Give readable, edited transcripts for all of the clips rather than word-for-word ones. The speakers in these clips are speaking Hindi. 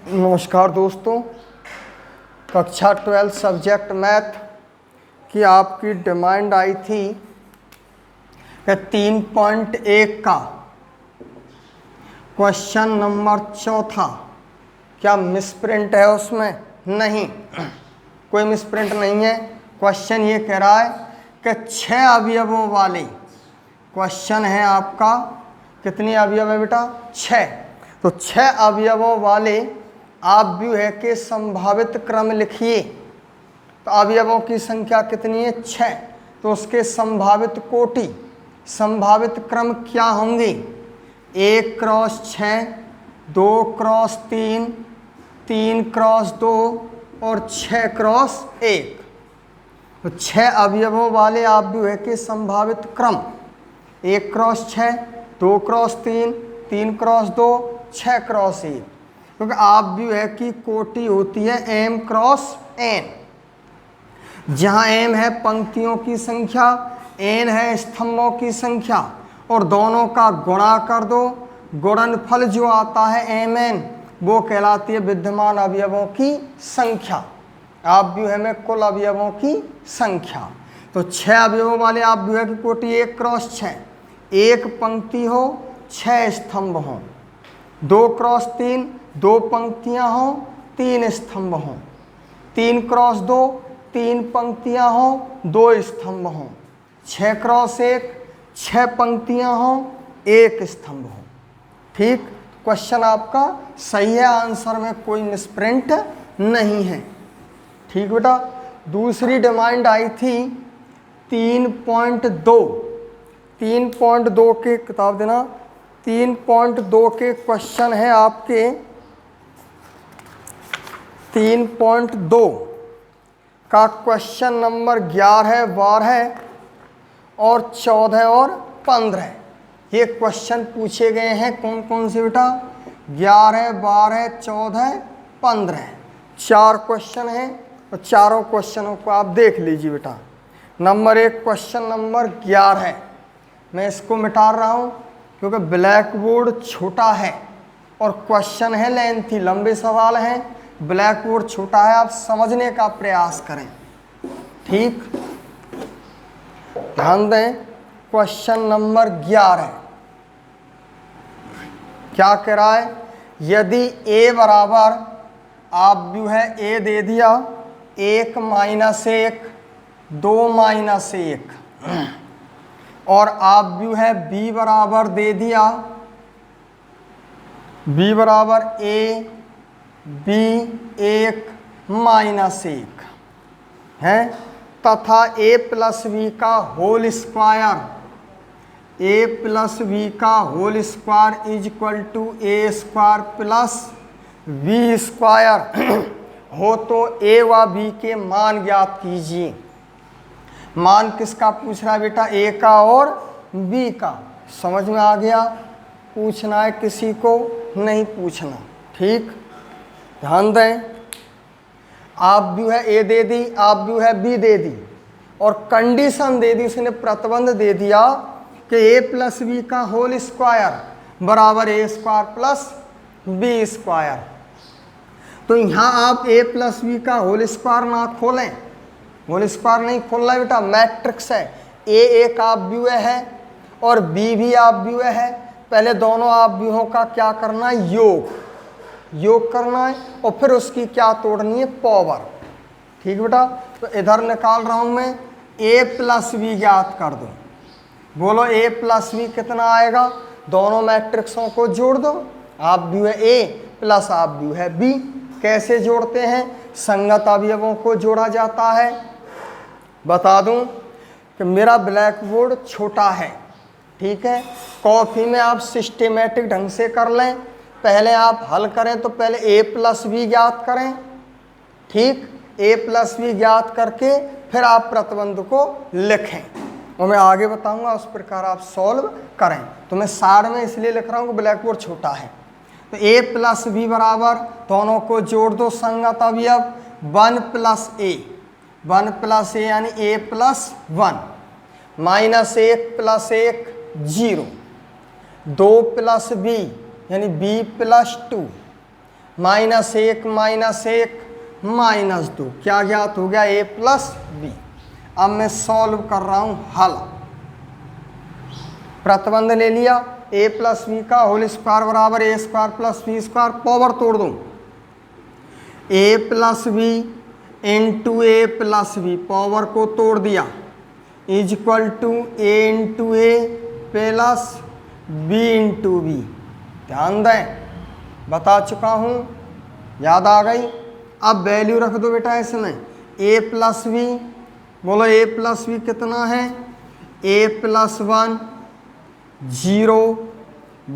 नमस्कार दोस्तों, कक्षा 12 सब्जेक्ट मैथ की आपकी डिमांड आई थी कि 3.1 का क्वेश्चन नंबर 4 क्या मिसप्रिंट है उसमें? नहीं, कोई मिसप्रिंट नहीं है। क्वेश्चन ये कह रहा है कि 6 अवयवों वाले, क्वेश्चन है आपका कितने अवयव है बेटा? 6। तो 6 अवयवों वाले आव्यूह के संभावित क्रम लिखिए। तो अवयवों की संख्या कितनी है? 6। तो उसके संभावित कोटि, संभावित क्रम क्या होंगे? 1 क्रॉस 6, 2 क्रॉस 3, 3 क्रॉस 2 और 6 क्रॉस 1। तो 6 अवयवों वाले आव्यूह के संभावित क्रम 1 क्रॉस 6, 2 क्रॉस 3, 3 क्रॉस 2, 6 क्रॉस 1। क्योंकि आव्यूह की कोटि होती है m क्रॉस n, जहां m है पंक्तियों की संख्या, n है स्तंभों की संख्या, और दोनों का गुणा कर दो। गुणनफल जो आता है mn, वो कहलाती है विद्यमान अवयवों की संख्या, आव्यूह में कुल अवयवों की संख्या। तो 6 अवयवों वाले आव्यूह की कोटि 1 क्रॉस 6, 1 पंक्ति हो 6 स्तंभ हो। 2 क्रॉस 3, 2 पंक्तियां हो 3 स्तंभ हो। 3 क्रॉस 2, 3 पंक्तियां हो 2 स्तंभ हो। 6 क्रॉस 1, 6 पंक्तियां हो 1 स्तंभ हो। ठीक, क्वेश्चन आपका सही है, आंसर में कोई मिसप्रिंट नहीं है। ठीक बेटा। दूसरी डिमांड आई थी 3.2, 3.2 के किताब देना। 3.2 के क्वेश्चन है आपके 3.2 का क्वेश्चन नंबर 11, 12 और 14 और 15। ये क्वेश्चन पूछे गए हैं कौन कौन से बेटा? 11, 12, 14, 15। 4 क्वेश्चन हैं और चारों क्वेश्चनों को आप देख लीजिए बेटा। नंबर 1 क्वेश्चन नंबर 11, मैं इसको मिटा रहा हूँ क्योंकि ब्लैक बोर्ड छोटा है और क्वेश्चन है लेंथी, लंबे सवाल हैं। ब्लैक बोर्ड छोटा है, आप समझने का प्रयास करें। ठीक, ध्यान दें। क्वेश्चन नंबर 11 क्या कह रहा है? यदि a बराबर, आव्यूह है a दे दिया 1 माइनस 1, 2 माइनस 1, और आव्यूह है b बराबर दे दिया, b बराबर a b 1 माइनस 1 है, तथा a प्लस b का whole square, a plus b का whole square is equal to a square plus b square हो तो a व b के मान ज्ञात कीजिए। मान किसका पूछ रहा है बेटा? a का और b का। समझ में आ गया? पूछना है किसी को? नहीं पूछना। ठीक, ध्यान दें। आव्यूह है a दे दी, आव्यूह है b दे दी, और कंडीशन दे दी, उसने प्रतिबंध दे दिया कि a प्लस b का होल स्क्वायर बराबर a square plus b square. तो यहाँ आप a प्लस b का होल स्क्वायर ना खोलें, होल स्क्वायर नहीं खोलना बेटा, मैट्रिक्स है। a एक आव्यूह है और b भी आव्यूह है। पहले दोनों आव्यूहों का क्या करना है? योग करना है, और फिर उसकी क्या तोड़नी है? पावर। ठीक बेटा। तो इधर निकाल रहा हूं मैं, a प्लस b ज्ञात कर दो। बोलो a प्लस b कितना आएगा? दोनों मैट्रिक्सों को जोड़ दो, आव्यूह a प्लस आव्यूह b। कैसे जोड़ते हैं? संगत अवयवों को जोड़ा जाता है। बता दूं कि मेरा ब्लैक बोर्ड छोटा है, ठीक है। कॉपी में आप सिस्टेमेटिक ढंग से कर लें। पहले आप हल करें तो पहले a प्लस b ज्ञात करें। ठीक, a प्लस b ज्ञात करके फिर आप प्रतिबंध को लिखें, और मैं आगे बताऊंगा उस प्रकार आप सॉल्व करें। तो मैं सार में इसलिए लिख रहा हूं कि ब्लैक बोर्ड छोटा है। तो a प्लस b बराबर, दोनों को जोड़ दो, संगत अवयव 1 प्लस a, 1 प्लस a यानी a plus 1, minus 1 plus 1 0, 2 plus b यानी b प्लस 2, -1 -1 -2 क्या ज्ञात हो गया? a plus B. अब मैं सॉल्व कर रहा हूं हल। प्रतिबंध ले लिया, a प्लस बी का होल स्क्वायर बराबर a square plus B square, power तोड़ दूं, a plus B into A plus B, power को तोड़ दिया, is equal to a into A plus B into B. ध्यान दें, बता चुका हूं, याद आ गई। अब वैल्यू रख दो बेटा इसमें, a प्लस बी, बोलो a प्लस बी कितना है? a plus 1 0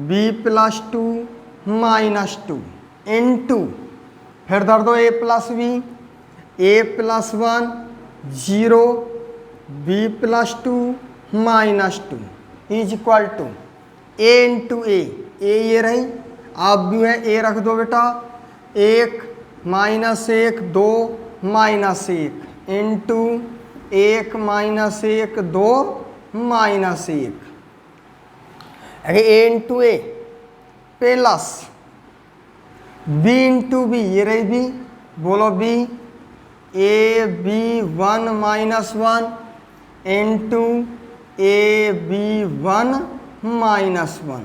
b plus 2 -2 into, फिर धर दो a plus B, a plus 1 0 b plus 2 -2 is equal to a into A, ये रही, आप भी है a रख दो बेटा, 1 -1 2 -1 इंटू 1 -1 2 -1, अरे a into A plus b into B, ये रही b, बोलो b, a b 1 -1 into a b 1 -1।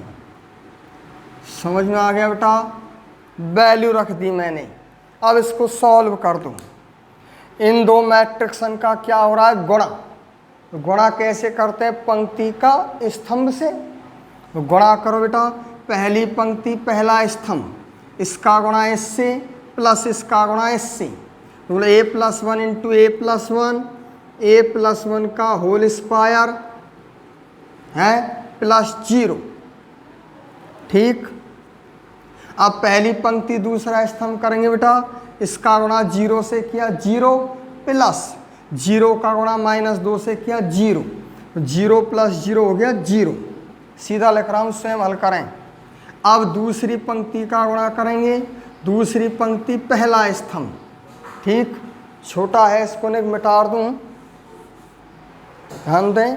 समझ में आ गया बेटा? वैल्यू रख दी मैंने। अब इसको सॉल्व कर दूं। इन दो मैट्रिक्सन का क्या हो रहा है? गुणा। तो गुणा कैसे करते हैं? पंक्ति का स्तंभ से। तो गुणा करो बेटा, पहली पंक्ति पहला स्तंभ, इसका गुणा इससे प्लस इसका गुणा इससे, तो बोले a plus 1 into A plus 1, A plus 1 का होल स्क्वायर है प्लस 0। ठीक, अब पहली पंक्ति दूसरा स्तंभ करेंगे बेटा, इसका गुणा 0 से किया 0 प्लस 0 का गुणा -2 से किया 0, तो 0 प्लस 0 हो गया 0। सीधा लिख रहा हूँ, स्वयं हल करें। अब दूसरी पंक्ति का गुणा करेंगे, दूसरी पंक्ति पहला स्तंभ, ठीक, छोटा है इसको मिटा दूँ, ध्यान दें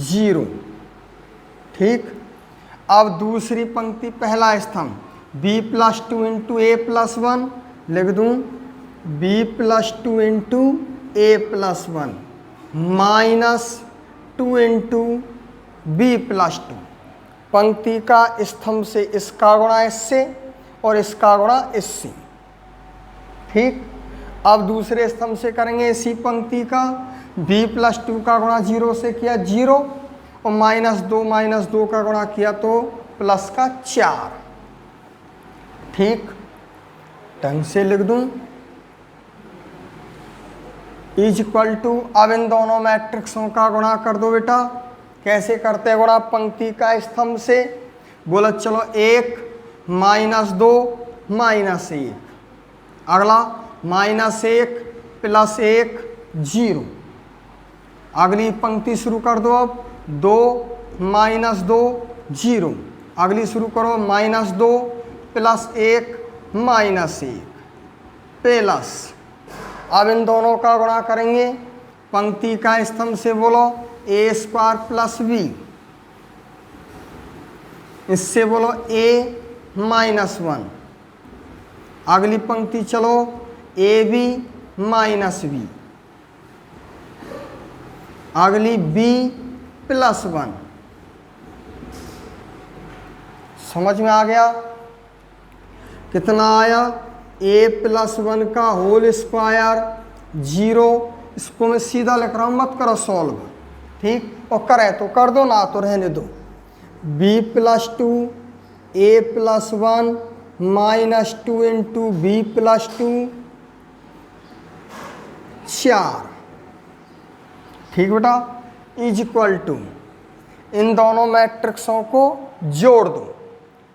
0। ठीक, अब दूसरी पंक्ति पहला स्तंभ b plus 2 into A plus 1 लिख दूँ, b plus 2 into A plus 1 -2 into B plus 2। पंक्ति का स्तंभ से इसका गुणा इससे और इसका गुणा इससे। ठीक, अब दूसरे स्तंभ से करेंगे इसी पंक्ति का, b प्लस 2 का गुणा 0 से किया 0 और -2 का गुणा किया तो प्लस का 4। ठीक, ढंग से लिख दूं, इज इक्वल टू, अब इन दोनों मैट्रिक्सों का गुणा कर दो बेटा। कैसे करते हैं गुणा? पंक्ति का स्तंभ से, बोला चलो 1 -2 -1, अगला -1 प्लस 1 0, अगली पंक्ति शुरू कर दो। अब 2 -2 0, अगली शुरू करो -2 प्लस 1 -1 प्लस, अब इन दोनों का गुणा करेंगे पंक्ति का स्तंभ से, बोलो a स्क्वायर प्लस बी, इससे बोलो a -1, अगली पंक्ति चलो ab माइनस बी, अगली b प्लस 1। समझ में आ गया? कितना आया? a प्लस 1 का होल स्क्वायर 0, इसको मैं सीधा लिख रहा हूँ, मत करो सॉल्व। ठीक, और करे तो कर दो, ना तो रहने दो। b plus 2 a plus 1 -2 into B plus 2 4। ठीक बेटा, इज इक्वल टू, इन दोनों मैट्रिक्सों को जोड़ दो।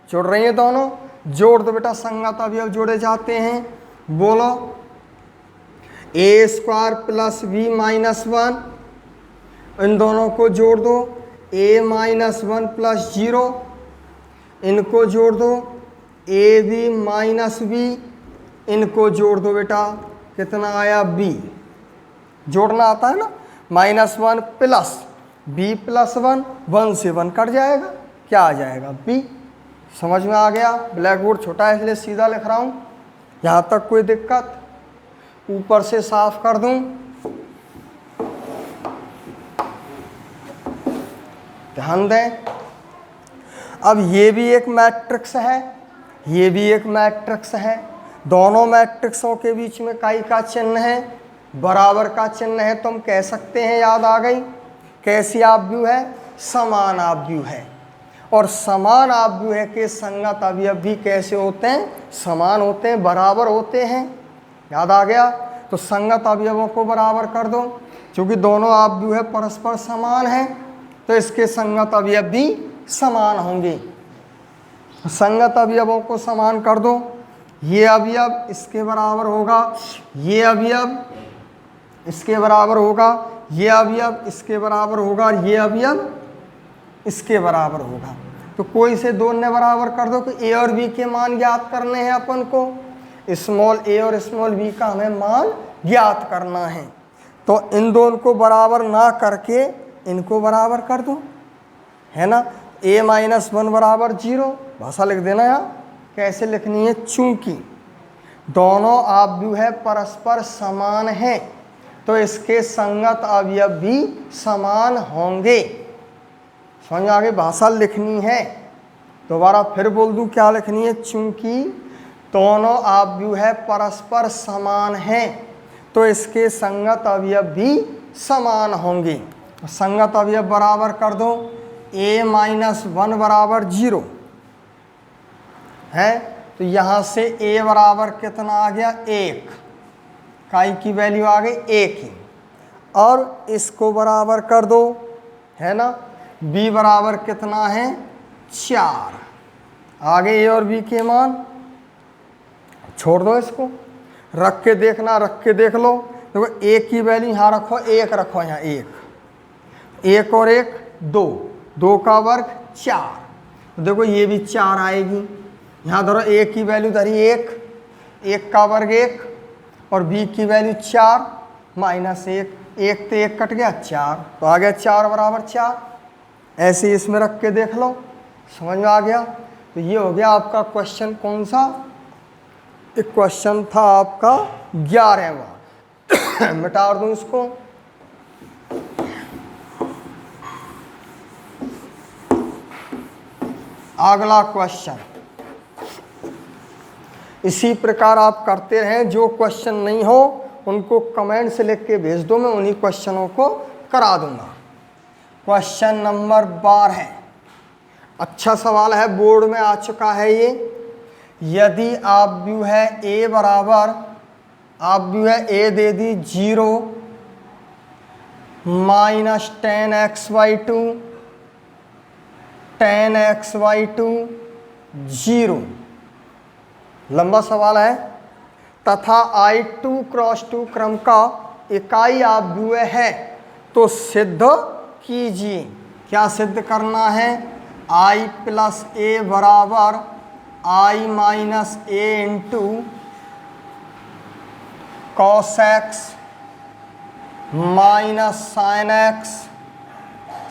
जोड़ रही है दोनों, जोड़ दो बेटा, संगत अवयव जोड़े जाते हैं। बोलो a square plus b minus 1, इन दोनों को जोड़ दो, a माइनस 1 प्लस 0, इनको जोड़ दो, ab माइनस b, इनको जोड़ दो बेटा, कितना आया b। जोड़ना आता है ना, -1 प्लस b प्लस 1, 1 से 1 कट जाएगा, क्या आ जाएगा b। समझ में आ गया? ब्लैक बोर्ड छोटा है इसलिए सीधा लिख रहा हूँ। यहाँ तक कोई दिक्कत? ऊपर से साफ कर दूं? ध्यान दें, अब ये भी एक मैट्रिक्स है, ये भी एक मैट्रिक्स है। दोनों मैट्रिक्सों के बीच में काई का चिन्ह है, बराबर का चिन्ह है, तो हम कह सकते हैं, याद आ गई, कैसी आव्यूह है? समान आव्यूह है। और समान आव्यूह के संगत अवयव भी कैसे होते हैं? समान होते हैं, बराबर होते हैं। याद आ गया? तो संगत अवयवों को बराबर कर दो, क्योंकि दोनों आव्यूह परस्पर समान हैं, तो इसके संगत अवयव भी समान होंगे। संगत अवयवों को समान कर दो, ये अवयव इसके बराबर होगा, ये अवयव इसके बराबर होगा, ये अवयव इसके बराबर होगा, और ये अवयव इसके बराबर होगा। तो कोई से दोनों बराबर कर दो कि ए और बी के मान ज्ञात करने हैं अपन को। स्मॉल ए और स्मॉल बी का हमें मान ज्ञात करना है। तो इन दोनों को बराबर ना करके इनको बराबर कर दो, है ना। a-1 बराबर 0, भाषा लिख देना यार। कैसे लिखनी है? चूंकि दोनों आव्यूह परस्पर समान हैं, तो इसके संगत अवयव भी समान होंगे। समझ में आगे? भाषा लिखनी है, दोबारा फिर बोल दूं क्या लिखनी है? चूंकि दोनों आव्यूह परस्पर समान हैं, तो इसके संगत अवयव भी समान होंगे। संगत अवयव बराबर कर दो, a-1 बराबर 0 है, तो यहाँ से a बराबर कितना आ गया? 1, काई की वैल्यू आ गई 1 ही। और इसको बराबर कर दो, है ना। b बराबर कितना है? 4। आगे a और b के मान छोड़ दो, इसको रख के देखना, रख के देख लो। देखो a की वैल्यू यहाँ रखो, 1 रखो, यहाँ 1 और 1 2, 2 का वर्ग 4। तो देखो ये भी 4 आएगी। यहाँ धरो a की वैल्यू धरी 1, 1 का वर्ग 1, और b की वैल्यू 4 माइनस 1, 1 तो 1 कट गया 4, तो आ गया 4 बराबर 4। ऐसे इसमें रख के देख लो, समझ में आ गया। तो ये हो गया आपका क्वेश्चन। कौन सा? एक क्वेश्चन था आपका 11वां। मिटा दूं इसको। अगला क्वेश्चन इसी प्रकार आप करते रहें। जो क्वेश्चन नहीं हो उनको कमेंट से लिख के भेज दो, मैं उन्हीं क्वेश्चनों को करा दूंगा। क्वेश्चन नंबर 12 है, अच्छा सवाल है, बोर्ड में आ चुका है ये। यदि आव्यूह है a बराबर, आव्यूह है a they the 0 minus 10x/2, 10x/2 0, लंबा सवाल है, तथा I2 क्रॉस 2 क्रम का इकाई आव्यूह है, तो सिद्ध कीजिए। क्या सिद्ध करना है? I प्लस a बराबर I minus a into cos x minus sine x,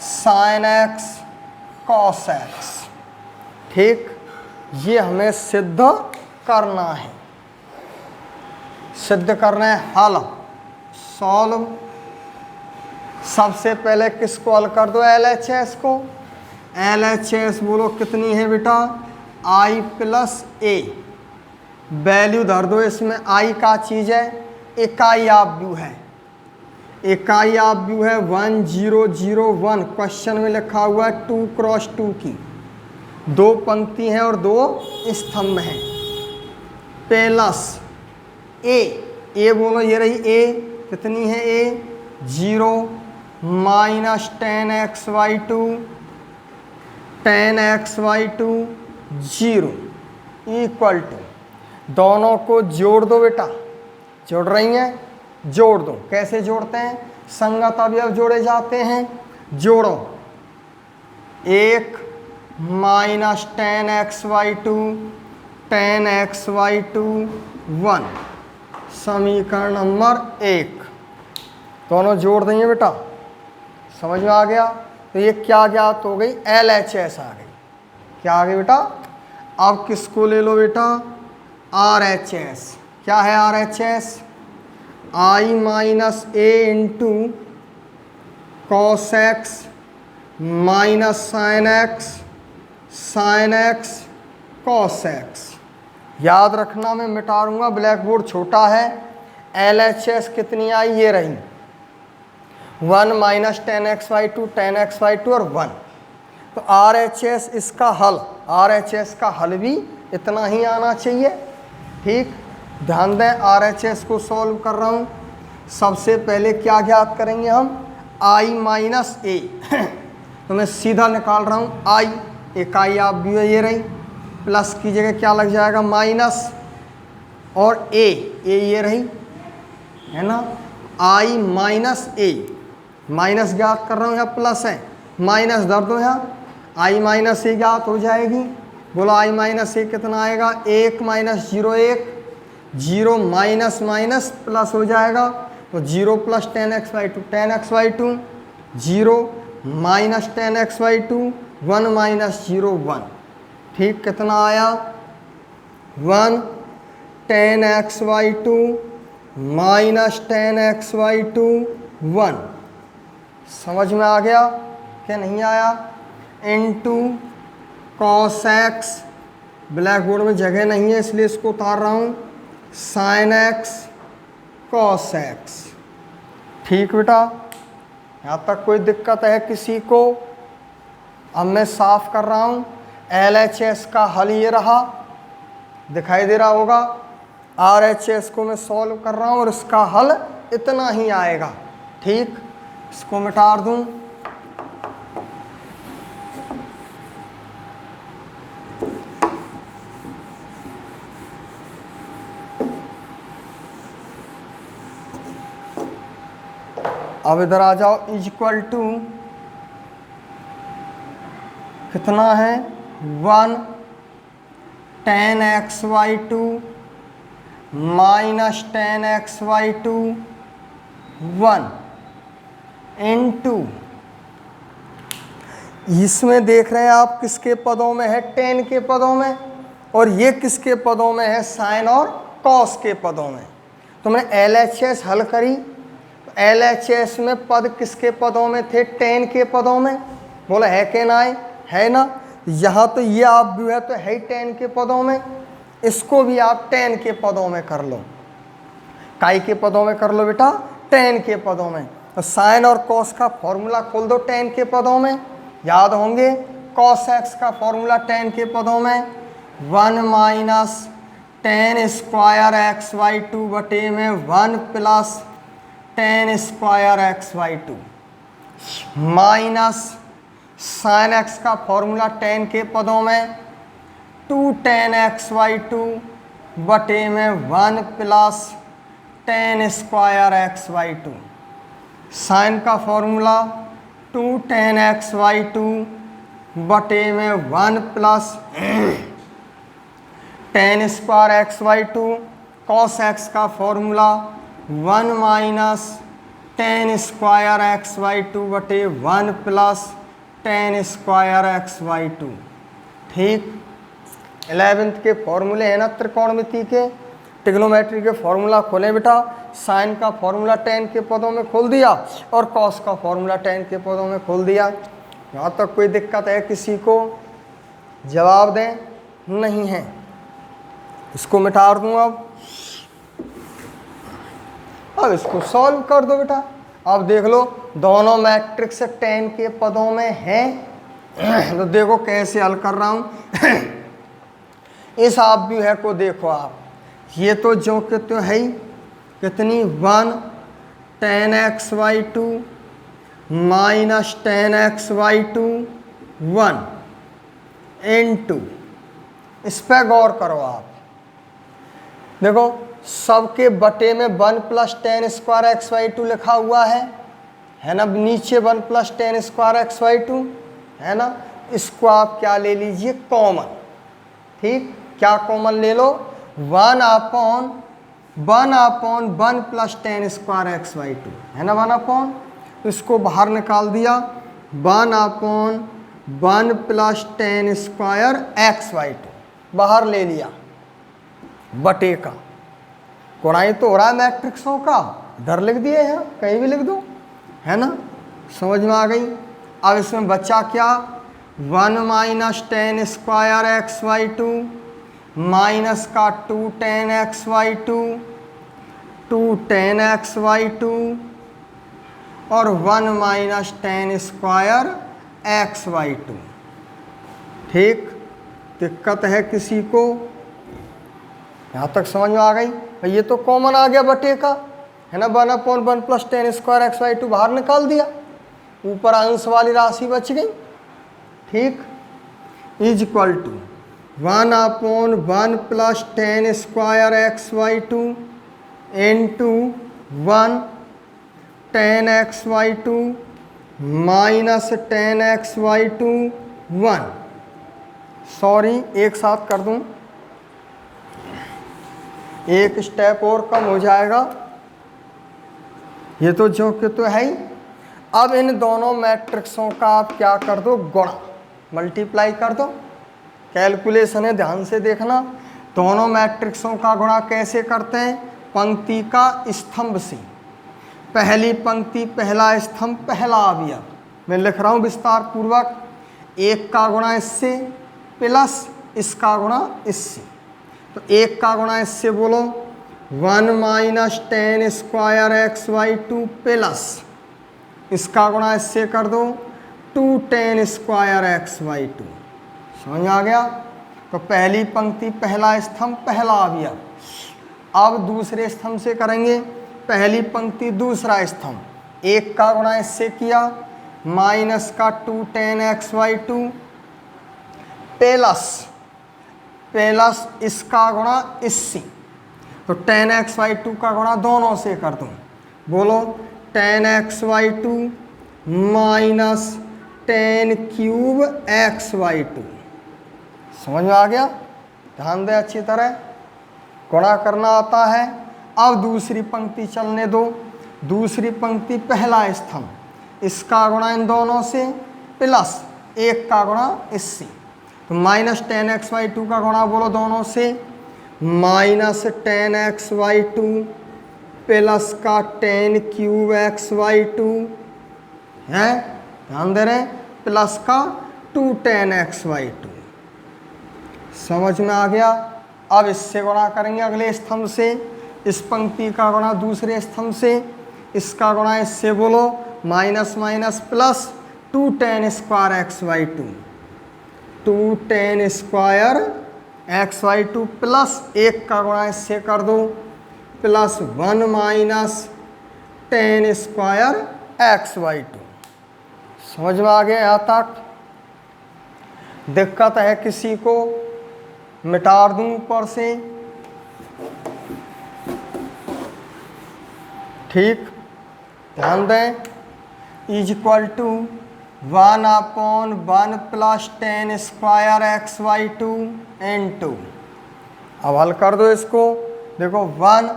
sign x cos x. ठीक, ये हमें सिद्ध करना है। सिद्ध करना है हल, सॉल्व। सबसे पहले किसको हल कर दो? LHS को। LHS बोलो कितनी है बेटा? I प्लस a, वैल्यू धर दो इसमें। I का चीज़ है, इकाई आव्यूह है, इकाई आव्यूह है 1 0 0 1। क्वेश्चन में लिखा हुआ है 2 क्रॉस 2 की 2 पंक्ति हैं और 2 स्तंभ हैं। प्लस a बोलो, ये रही a, कितनी है a? 0 minus 10x/2, 10x/2 0 equal to, दोनों को जोड़ दो बेटा। जोड़ रही हैं? जोड़ दो। कैसे जोड़ते हैं? संगत अवयव जोड़े जाते हैं। जोड़ो, 1 माइनस 10x/2, 10x/2 1, समीकरण नंबर 1। दोनों जोड़ देंगे बेटा, समझ में आ गया। तो ये क्या ज्ञात हो गई? LHS आ गई। क्या आ गई बेटा? अब किसको ले लो बेटा? RHS। क्या है R H S, I minus A into cos x minus sine x cos x. याद रखना मैं मिटा दूंगा, ब्लैक बोर्ड छोटा है। एल एच एस कितनी आई, ये रही 1 minus tan x by two और 1। तो आर एच एस इसका हल, आर एच एस का हल भी इतना ही आना चाहिए। ठीक, ध्यान दें, आर एच एस को सॉल्व कर रहा हूँ। सबसे पहले क्या ज्ञात करेंगे हम, आई माइनस ए। तो मैं सीधा निकाल रहा हूँ आई, एक आई आप भी ये रही, प्लस की जगह क्या लग जाएगा माइनस, और ए ये रही, है ना। आई माइनस ए, माइनस ज्ञात कर रहा हूँ, यहाँ प्लस है, माइनस धर दो यहाँ, आई माइनस ए ज्ञात हो जाएगी। बोलो आई माइनस ए कितना आएगा, 1 माइनस 0 1, 0 माइनस माइनस प्लस हो जाएगा, तो 0 plus ten x by two, 0 minus tan x by two, 1 minus 0 1। ठीक, कितना आया 1 tan x by two minus tan x by two 1। समझ में आ गया क्या नहीं आया, into cos x, black board में जगह नहीं है इसलिए इसको उतार रहा हूँ, साइन एक्स कॉस एक्स। ठीक बेटा, यहाँ तक कोई दिक्कत है किसी को? अब मैं साफ कर रहा हूँ। एल एच एस का हल ये रहा, दिखाई दे रहा होगा। आर एच एस को मैं सॉल्व कर रहा हूँ और इसका हल इतना ही आएगा। ठीक, इसको मिटा दूँ। अब इधर आ जाओ, इज इक्वल टू कितना है 1 tan x by two minus tan x by two 1 into, इसमें देख रहे हैं आप किसके पदों में है, टेन के पदों में, और ये किसके पदों में है, साइन और कॉस के पदों में। तो मैं एल एच एस हल करी, एल एच एस में पद किसके पदों में थे, टेन के पदों में। बोला है कि ना है ना, यहाँ तो ये आप भी है तो है ही टेन के पदों में, इसको भी आप टेन के पदों में कर लो। काई के पदों में कर लो बेटा, टेन के पदों में। तो साइन और कॉस का फॉर्मूला खोल दो टेन के पदों में, याद होंगे। कॉस एक्स का फॉर्मूला टेन के पदों में 1 minus tan square x by two बटे में 1 plus tan square x by two minus sine x का फॉर्मूला टेन के पदों में 2 टेन एक्स वाई टू बटे में 1 plus tan square x by two. Sine का formula 2 tan x by two बटे में 1 plus tan square x by two. Cos x का formula 1 minus tan square x by two बटे 1 plus tan square x by two. ठीक, 11th के फॉर्मूले हैं ना त्रिकोणमिति के, ट्रिग्नोमेट्री के फॉर्मूला खोलें बेटा। साइन का फॉर्मूला टेन के पदों में खोल दिया और कॉस का फॉर्मूला टेन के पदों में खोल दिया। यहाँ तक कोई दिक्कत है किसी को? जवाब दें, नहीं है। इसको मिटा दूँ। अब इसको सॉल्व कर दो बेटा। अब देख लो दोनों मैट्रिक्स टेन के पदों में हैं। तो देखो कैसे हल कर रहा हूँ। इस आप भी है को देखो आप, ये तो जो कि तो है ही कितनी 1 tan x by two minus tan x by two 1 into, इस पर गौर करो आप। देखो सबके बटे में 1 plus tan square x by two लिखा हुआ है ना, नीचे 1 plus tan square x by two है ना। इसको आप क्या ले लीजिए, कॉमन। ठीक, क्या कॉमन ले लो, 1 upon 1 plus tan square x by two है ना, 1 अपॉन, इसको बाहर निकाल दिया, 1 upon 1 plus tan square x by two बाहर ले लिया बटे का। गुणाई तो हो रहा है मैट्रिक्सों का, इधर लिख दिए हैं, कहीं भी लिख दो, है ना, समझ में आ गई। अब इसमें बचा क्या, 1 minus tan square x by two minus का 2 tan x by two 2 tan x by two और 1 minus tan square x by two. ठीक, दिक्कत है किसी को? यहाँ तक समझ में आ गई? भाई ये तो कॉमन आ गया बटे का, है ना, 1/1 plus tan square x by two बाहर निकाल दिया, ऊपर अंश वाली राशि बच गई। ठीक, is equal to 1/1 plus tan square x by two into 1 tan x by two minus tan x by two 1। Sorry, एक साथ कर दूं, एक स्टेप और कम हो जाएगा, ये तो जो कि तो है ही। अब इन दोनों मैट्रिक्सों का आप क्या कर दो, गुणा, मल्टीप्लाई कर दो। कैलकुलेशन है, ध्यान से देखना। दोनों मैट्रिक्सों का गुणा कैसे करते हैं, पंक्ति का स्तंभ से, पहली पंक्ति पहला स्तंभ पहला अवयव, मैं लिख रहा हूँ विस्तार पूर्वक, एक का गुणा इससे प्लस इसका गुणा इससे। तो एक का गुणा इससे बोलो 1 minus tan square x by two plus इसका गुणा इससे कर दो 2 tan square x by two. समझ आ गया? तो पहली पंक्ति पहला स्तंभ पहला अवयव। अब दूसरे स्तंभ से करेंगे, पहली पंक्ति दूसरा स्तंभ, एक का गुणा इससे किया माइनस का 2 tan x by two plus इसका गुणा इससे। तो टेन एक्स वाई टू का गुणा दोनों से कर दूँ, बोलो tan x by two minus tan cube x by two. समझ में आ गया? ध्यान दे अच्छी तरह, गुणा करना आता है। अब दूसरी पंक्ति चलने दो, दूसरी पंक्ति पहला स्तंभ, इसका गुणा इन दोनों से प्लस एक का गुणा इससे। तो minus tan x by two का गुणा बोलो दोनों से, minus tan x by two plus का tan cube x by two है, ध्यान दे रहे, प्लस का 2 टेन एक्स वाई टू। समझ में आ गया? अब इससे गुणा करेंगे अगले स्तंभ से, इस पंक्ति का गुणा दूसरे स्तंभ से, इसका गुणा इससे बोलो minus minus plus 2 tan square x by two 2 tan square x by two plus एक का गुणा इससे कर दो plus 1 minus tan square x by two. समझ में आ गया? यहाँ तक दिक्कत है किसी को? मिटा दूं ऊपर से। ठीक, ध्यान दें, is equal to 1/1 plus tan square x by two into, अब हल कर दो इसको, देखो 1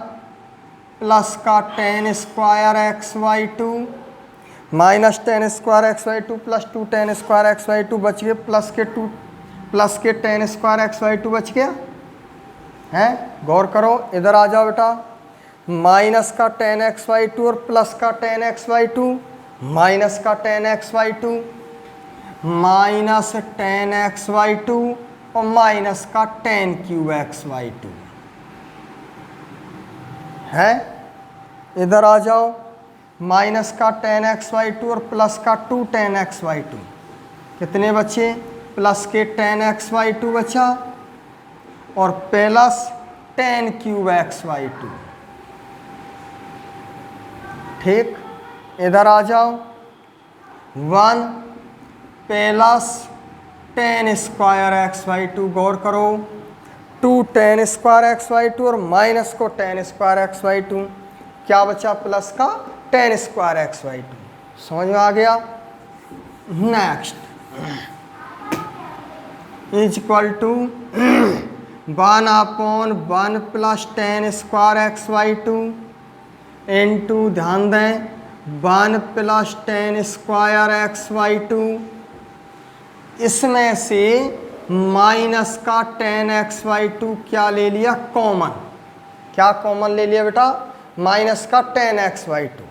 प्लस का tan square x by two minus tan square x by two plus 2 tan square x by two बच गए, प्लस के tan square x by two बच गया है। गौर करो, इधर आ जाओ बेटा, माइनस का टेन एक्स वाई टू और प्लस का tan x by two, minus का tan x by two minus tan x by two और माइनस का tan cube x by two है। इधर आ जाओ, माइनस का टेन एक्स वाई टू और प्लस का 2 टेन एक्स वाई टू, कितने बचे, प्लस के टेन एक्स वाई टू बचा और plus tan cube x by two. ठीक, इधर आ जाओ, 1 plus tan square x by two, गौर करो, 2 tan square x by two और माइनस को tan square x by two, क्या बचा, प्लस का tan square x by two. समझ में आ गया? Next, is equal to 1/1 plus tan square x by two into, ध्यान दें, 1 plus tan square x by to, इसमें से माइनस का टेन एक्स वाई टू क्या ले लिया, कॉमन, क्या कॉमन ले लिया बेटा, माइनस का tan x/2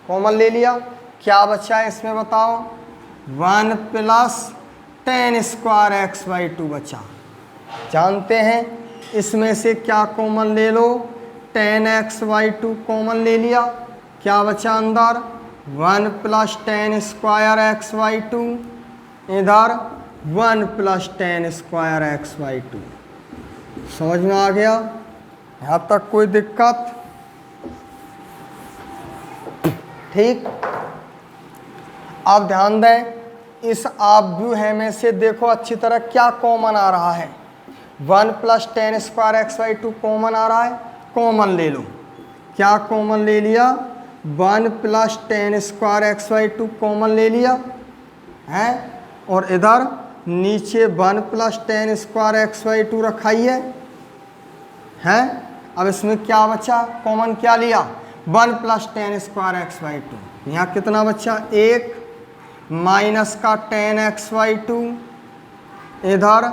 कॉमन ले लिया। क्या बचा है इसमें बताओ, 1 प्लस tan स्क्वायर x/2 बचा। जानते हैं इसमें से क्या कॉमन ले लो, tan x/2 कॉमन ले लिया। क्या बचा अंदर, 1 प्लस tan स्क्वायर x/2, इधर 1 प्लस tan स्क्वायर x/2। समझ में आ गया, यहाँ तक कोई दिक्कत? ठीक। अब ध्यान दें, इस आप व्यू है में से देखो अच्छी तरह क्या कॉमन आ रहा है, 1 plus tan square x/2 common आ रहा है, कॉमन ले लो। क्या कॉमन ले लिया, 1 plus tan square x/2 common ले लिया है, और इधर नीचे 1 प्लस tan स्क्वायर x/2 रखाई है। अब इसमें क्या बचा, कॉमन क्या लिया, 1 प्लस tan स्क्वायर x/2। यहाँ कितना बचा, 1 माइनस का tan x/2, इधर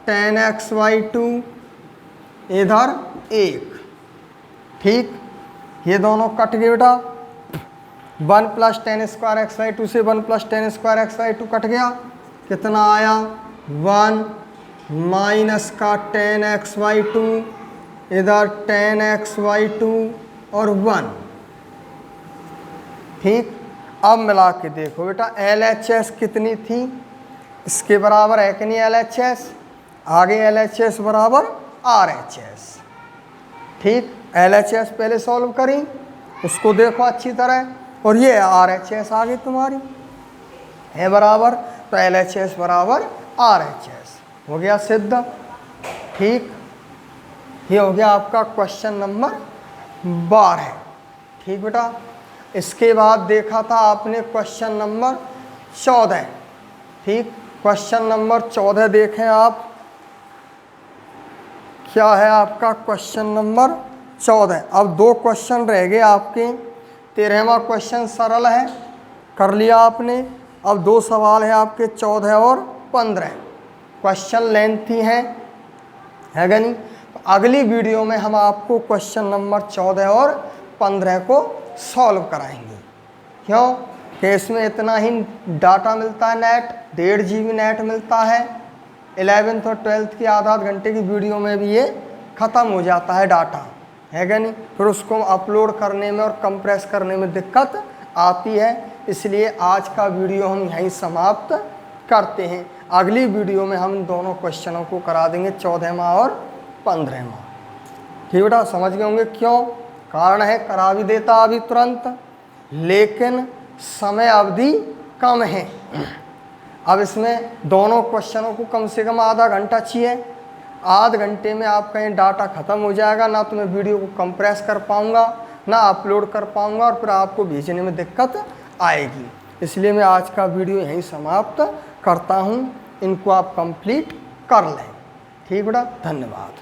tan x/2, इधर 1। ठीक, ये दोनों कट गए बेटा। 1 प्लस tan स्क्वायर x/2 से 1 plus tan square x/2 cut गया, कितना आया, 1 माइनस का tan x/2, इधर tan x/2 और 1। ठीक, अब मिला के देखो बेटा, LHS कितनी थी, इसके बराबर है कि नहीं LHS, आगे LHS बराबर RHS। ठीक, LHS पहले सॉल्व करी, उसको देखो अच्छी तरह, और ये RHS आगे तुम्हारी है बराबर, तो LHS बराबर RHS हो गया सिद्ध। ठीक, ये हो गया आपका क्वेश्चन नंबर 12। ठीक बेटा, इसके बाद देखा था आपने क्वेश्चन नंबर 14। ठीक, क्वेश्चन नंबर 14 देखें आप, क्या है आपका क्वेश्चन नंबर 14। अब 2 क्वेश्चन रह गए आपके, 13वां क्वेश्चन सरल है, कर लिया आपने। अब 2 सवाल है आपके 14 और 15। क्वेश्चन लेंथी है क्या नहीं? तो अगली वीडियो में हम आपको क्वेश्चन नंबर 14 और 15 को सॉल्व कराएंगे। क्यों कि इसमें इतना ही डाटा मिलता है, नेट 1.5 GB नेट मिलता है। 11th और 12th की आधा घंटे की वीडियो में भी ये ख़त्म हो जाता है डाटा, है क्या नहीं? फिर उसको अपलोड करने में और कंप्रेस करने में दिक्कत आती है। इसलिए आज का वीडियो हम यहीं समाप्त करते हैं। अगली वीडियो में हम दोनों क्वेश्चनों को करा देंगे, 14वां और 15वां। ठीक बेटा, समझ गए होंगे क्यों? कारण है करा भी देता अभी तुरंत, लेकिन समय अवधि कम है। अब इसमें दोनों क्वेश्चनों को कम से कम आधा घंटा चाहिए। आध घंटे में आपका ये डाटा ख़त्म हो जाएगा, ना तो मैं वीडियो को कंप्रेस कर पाऊँगा, ना अपलोड कर पाऊँगा, और फिर आपको भेजने में दिक्कत आएगी। इसलिए मैं आज का वीडियो यहीं समाप्त करता हूँ। इनको आप कंप्लीट कर लें। ठीक बेटा, धन्यवाद।